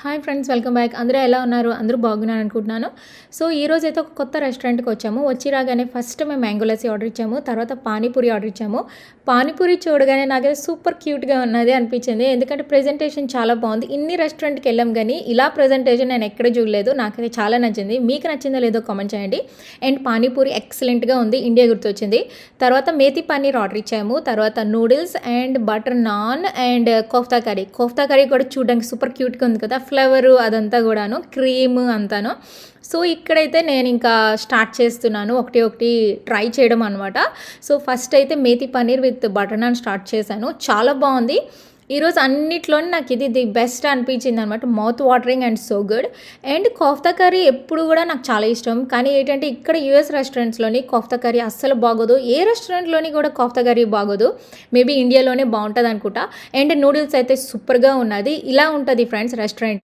Hi friends, welcome back. అందరూ ఎలా ఉన్నారు? అందరూ బాగున్నారు అనుకుంటున్నాను. సో ఈరోజైతే ఒక కొత్త రెస్టారెంట్కి వచ్చాము. వచ్చి రాగానే ఫస్ట్ మేము మ్యాంగో లస్సీ ఆర్డర్ ఇచ్చాము. తర్వాత పానీపూరి ఆర్డర్ ఇచ్చాము. పానీపూరి చూడగానే నాకైతే సూపర్ క్యూట్గా ఉన్నది అనిపించింది. ఎందుకంటే ప్రెజెంటేషన్ చాలా బాగుంది. ఇన్ని రెస్టారెంట్కి వెళ్ళాం కానీ ఇలా ప్రెజెంటేషన్ నేను ఎక్కడ చూడలేదు. నాకైతే చాలా నచ్చింది. మీకు నచ్చిందో లేదో కామెంట్ చేయండి. అండ్ పానీపూరి ఎక్సలెంట్గా ఉంది. ఇండియా గుర్తొచ్చింది. తర్వాత మేతి పన్నీర్ ఆర్డర్ ఇచ్చాము. తర్వాత noodles and butter non and kofta curry. Kofta curry కూడా చూడడానికి సూపర్ క్యూట్గా ఉంది కదా, ఫ్లేవరు అదంతా కూడాను, క్రీమ్ అంతాను. సో ఇక్కడైతే నేను ఇంకా స్టార్ట్ చేస్తున్నాను ఒకటి ఒకటి ట్రై చేయడం అనమాట. సో ఫస్ట్ అయితే methi paneer with butter non start చేశాను. చాలా బాగుంది. ఈరోజు అన్నిట్లోనే నాకు ఇది ది బెస్ట్ అనిపించింది అనమాట. Mouth watering and so good. And kofta curry ఎప్పుడు కూడా నాకు చాలా ఇష్టం. కానీ ఏంటంటే ఇక్కడ యూఎస్ రెస్టారెంట్స్లోని కోఫ్తా కర్రీ అస్సలు బాగోదు. ఏ రెస్టారెంట్లోని కూడా కోఫ్తా కర్రీ బాగోదు. మేబీ ఇండియాలోనే బాగుంటుంది అనుకుంటా. అండ్ నూడిల్స్ అయితే సూపర్గా ఉన్నది. ఇలా ఉంటుంది ఫ్రెండ్స్ రెస్టారెంట్.